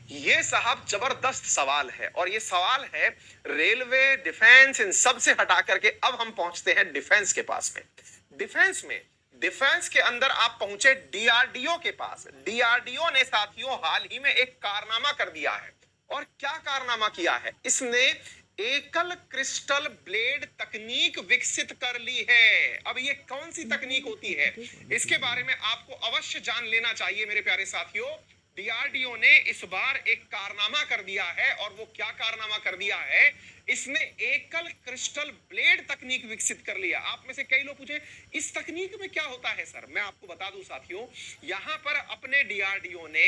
ये साहब जबरदस्त सवाल है और ये सवाल है रेलवे, डिफेंस, इन सब से हटा करके अब हम पहुंचते हैं डिफेंस के पास में। डिफेंस में, डिफेंस के अंदर आप पहुंचे डीआरडीओ के पास। डीआरडीओ ने साथियों हाल ही में एक कारनामा कर दिया है। और क्या कारनामा किया है इसने? एकल क्रिस्टल ब्लेड तकनीक विकसित कर ली है। अब ये कौन सी तकनीक होती है, इसके बारे में आपको अवश्य जान लेना चाहिए मेरे प्यारे साथियों। डीआरडीओ ने इस बार एक कारनामा कर दिया है और वो क्या कारनामा कर दिया है? इसने एकल क्रिस्टल ब्लेड तकनीक विकसित कर लिया। आप में से कई लोग पूछे इस तकनीक में क्या होता है सर, मैं आपको बता दूं साथियों, यहां पर अपने डीआरडीओ ने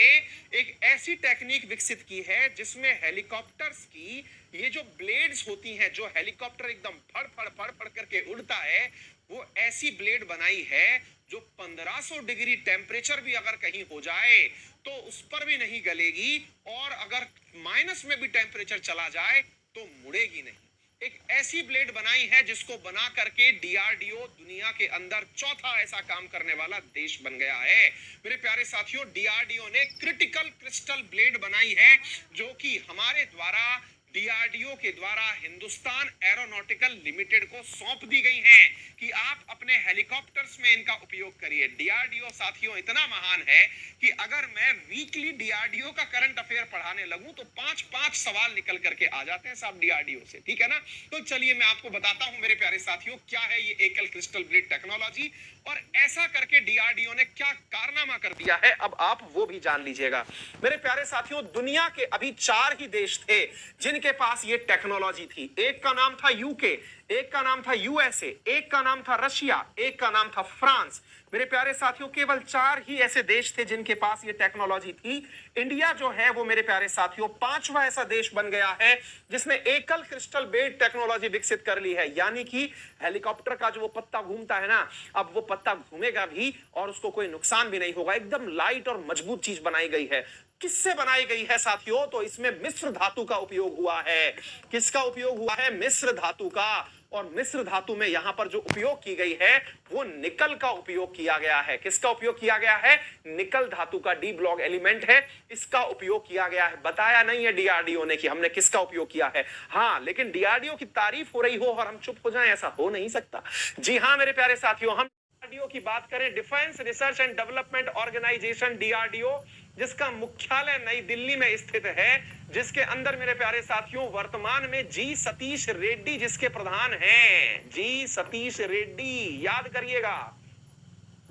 एक ऐसी टेक्निक विकसित की है जिसमें हेलीकॉप्टर्स की ये जो ब्लेड्स होती हैं, जो हेलीकॉप्टर एकदम फड़ फड़ फड़ फड़ करके उड़ता है, वो ऐसी ब्लेड बनाई है जो 1500 डिग्री टेम्परेचर भी अगर कहीं हो जाए तो उस पर भी नहीं गलेगी, और अगर माइनस में भी टेम्परेचर चला जाए तो मुड़ेगी नहीं। एक ऐसी ब्लेड बनाई है जिसको बना करके डीआरडीओ दुनिया के अंदर चौथा ऐसा काम करने वाला देश बन गया है। मेरे प्यारे साथियों, डीआरडीओ ने क्रिटिकल क्रिस्टल ब्लेड बनाई है जो कि हमारे द्वारा, डीआरडीओ के द्वारा हिंदुस्तान एरोनॉटिकल लिमिटेड को सौंप दी गई हैं कि आप अपने हेलीकॉप्टर्स में इनका उपयोग करिए। डीआरडीओ साथियों इतना महान है कि अगर मैं वीकली डीआरडीओ का करंट अफेयर पढ़ाने लगूं तो 5-5 सवाल निकल करके आ जाते हैं साहब डीआरडीओ से, ठीक है ना। तो चलिए मैं आपको बताता हूं मेरे प्यारे साथियों क्या है ये एकल क्रिस्टल ब्लेड टेक्नोलॉजी और ऐसा करके डीआरडीओ ने क्या कारनामा कर दिया है, अब आप वो भी जान लीजिएगा। मेरे प्यारे साथियों, दुनिया के अभी 4 ही देश थे जिनके पास ये टेक्नोलॉजी थी। एक का नाम था यूके, एक का नाम था यूएसए, एक का नाम था रशिया, एक का नाम था फ्रांस। मेरे प्यारे साथियों, केवल 4 ही ऐसे देश थे जिनके पास ये टेक्नोलॉजी थी। इंडिया जो है वो मेरे प्यारे साथियों 5वां ऐसा देश बन गया है जिसने एकल क्रिस्टल ब्लेड टेक्नोलॉजी विकसित कर ली है। यानी कि हेलीकॉप्टर का जो वो पत्ता घूमता है ना, अब वो पत्ता घूमेगा भी और उसको कोई नुकसान भी नहीं होगा। एकदम लाइट और मजबूत चीज बनाई गई है। किससे बनाई गई है साथियों? तो इसमें मिश्र धातु का उपयोग हुआ है। किसका उपयोग हुआ है? मिश्र धातु का। और मिश्र धातु में यहां पर जो उपयोग की गई है वो निकल का उपयोग किया गया है। किसका उपयोग किया गया है? निकल धातु का, डी ब्लॉक एलिमेंट है, इसका उपयोग किया गया है। बताया नहीं है डीआरडीओ ने कि हमने किसका उपयोग किया है। हाँ, लेकिन डीआरडीओ की तारीफ हो रही हो और हम चुप हो जाएं, ऐसा हो नहीं सकता। जी हाँ मेरे प्यारे साथियों, हम डीआरडीओ की बात करें, Defence Research and Development Organisation DRDO, जिसका मुख्यालय नई दिल्ली में स्थित है, जिसके अंदर मेरे प्यारे साथियों वर्तमान में जी सतीश रेड्डी जिसके प्रधान हैं। जी सतीश रेड्डी, याद करिएगा,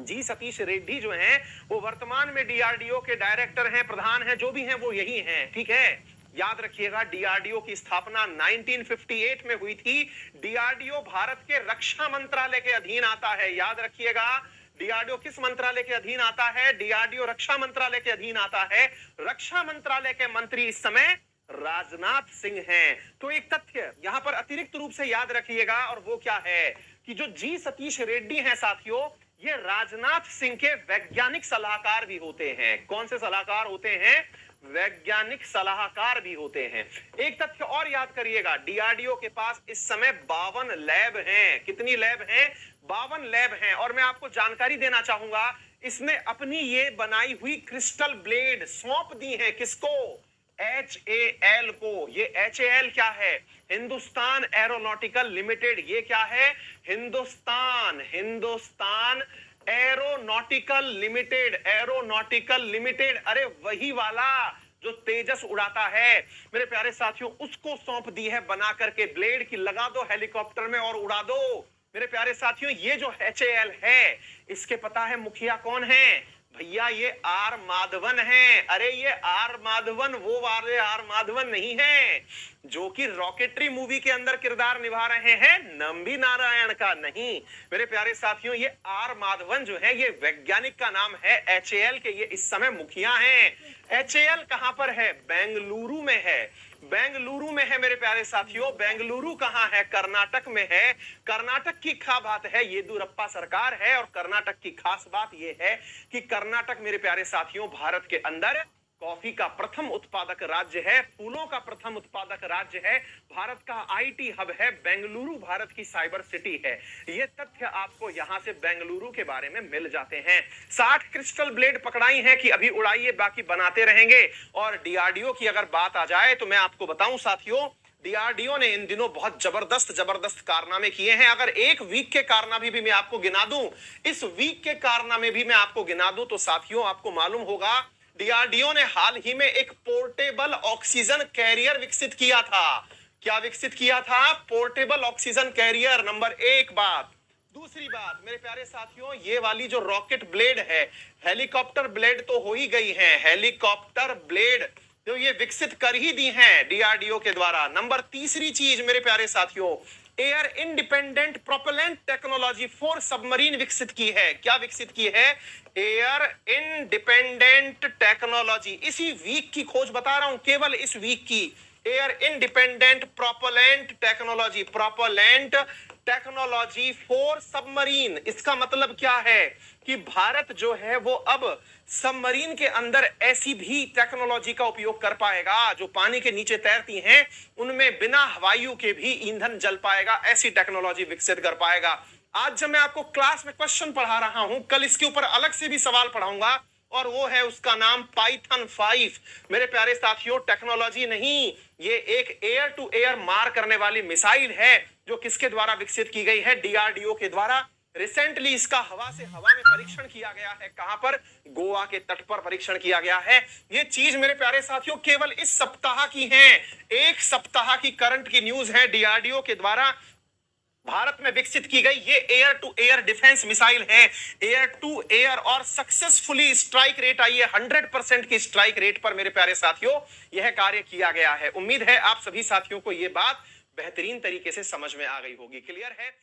जी सतीश रेड्डी जो हैं वो वर्तमान में डीआरडीओ के डायरेक्टर हैं, प्रधान हैं, जो भी हैं वो यही हैं, ठीक है। याद रखिएगा, डीआरडीओ की स्थापना 1958 में हुई थी। डीआरडीओ भारत के रक्षा मंत्रालय के अधीन आता है। याद रखिएगा, डीआरडीओ किस मंत्रालय के अधीन आता है? डीआरडीओ रक्षा मंत्रालय के अधीन आता है। रक्षा मंत्रालय के मंत्री इस समय राजनाथ सिंह हैं। तो एक तथ्य यहां पर अतिरिक्त रूप से याद रखिएगा, और वो क्या है कि जो जी सतीश रेड्डी हैं साथियों, ये राजनाथ सिंह के वैज्ञानिक सलाहकार भी होते हैं। कौन से सलाहकार होते हैं? वैज्ञानिक सलाहकार भी होते हैं। एक तथ्य और याद करिएगा, डीआरडीओ के पास इस समय 52 लैब हैं। कितनी लैब हैं? 52 लैब हैं। और मैं आपको जानकारी देना चाहूंगा, इसने अपनी ये बनाई हुई क्रिस्टल ब्लेड सौंप दी है किसको? HAL को। ये HAL क्या है? Hindustan aeronautical limited. ये क्या है? Hindustan aeronautical limited. Aeronautical limited, अरे वही वाला जो तेजस उड़ाता है मेरे प्यारे साथियों, उसको सौंप दी है बना करके ब्लेड की। लगा दो हेलीकॉप्टर में और उड़ा दो। मेरे प्यारे साथियों, ये जो HAL है, इसके पता है मुखिया कौन है? भैया ये आर माधवन है। अरे ये आर माधवन वो वाले आर माधवन नहीं है जो कि रॉकेटरी मूवी के अंदर किरदार निभा रहे हैं, नंबी नारायण का नहीं। मेरे प्यारे साथियों, ये आर माधवन जो है ये वैज्ञानिक का नाम है। HAL के ये इस समय मुखिया हैं। HAL कहां पर है? बेंगलुरु में है। बेंगलुरु में है मेरे प्यारे साथियों। बेंगलुरु कहां है? कर्नाटक में है। कर्नाटक की खास बात है, येदियुरप्पा सरकार है, और कर्नाटक की खास बात यह है कि कर्नाटक मेरे प्यारे साथियों भारत के अंदर कॉफी का प्रथम उत्पादक राज्य है, फूलों का प्रथम उत्पादक राज्य है, भारत का आईटी हब है, बेंगलुरु भारत की साइबर सिटी है। ये तथ्य आपको यहां से बेंगलुरु के बारे में मिल जाते हैं। 60 क्रिस्टल ब्लेड पकड़ाई हैं कि अभी उड़ाइए, बाकी बनाते रहेंगे। और डीआरडीओ की अगर बात आ जाए तो मैं आपको बताऊं साथियों, डीआरडीओ ने इन दिनों बहुत जबरदस्त कारनामे किए हैं। अगर एक वीक के कारनामे भी मैं आपको गिना दूं, इस वीक के कारनामे भी मैं आपको गिना दूं, तो साथियों आपको मालूम होगा डीआरडीओ ने हाल ही में एक पोर्टेबल ऑक्सीजन कैरियर विकसित किया था। क्या विकसित किया था? Portable oxygen carrier. नंबर एक बात। दूसरी बात मेरे प्यारे साथियों, ये वाली जो रॉकेट ब्लेड है, हेलीकॉप्टर ब्लेड तो हो ही गई है, हेलीकॉप्टर ब्लेड तो ये विकसित कर ही दी हैं डीआरडीओ के द्वारा। नंबर तीसरी चीज मेरे प्यारे साथियों, air independent propellant technology for submarine विकसित की है। क्या विकसित की है? Air independent technology. इसी वीक की खोज बता रहा हूं, केवल इस वीक की। Air independent propellant technology, propellant technology for submarine. इसका मतलब क्या है कि भारत जो है वो अब सबमरीन के अंदर ऐसी भी टेक्नोलॉजी का उपयोग कर पाएगा जो पानी के नीचे तैरती हैं, उनमें बिना वायु के भी ईंधन जल पाएगा, ऐसी टेक्नोलॉजी विकसित कर पाएगा। आज जब मैं आपको क्लास में क्वेश्चन पढ़ा रहा हूं, कल इसके ऊपर अलग से भी सवाल पढ़ाऊंगा, और वो है उसका नाम पाइथन 5। मेरे प्यारे साथियों, टेक्नोलॉजी नहीं, ये एक एयर टू एयर मार करने वाली मिसाइल है जो किसके द्वारा विकसित की गई है? डीआरडीओ के द्वारा। रिसेंटली इसका हवा से हवा में परीक्षण किया गया है। कहां पर? गोवा के तट पर परीक्षण किया गया है। ये चीज मेरे प्यारे साथियों केवल इस सप्ताह की है, एक सप्ताह की करंट की न्यूज है। डीआरडीओ के द्वारा भारत में विकसित की गई ये air to air defence missile है, एयर टू एयर, और सक्सेसफुली स्ट्राइक रेट आई है 100% की स्ट्राइक रेट पर मेरे प्यारे साथियों यह कार्य किया गया है। उम्मीद है आप सभी साथियों को यह बात बेहतरीन तरीके से समझ में आ गई होगी। क्लियर है?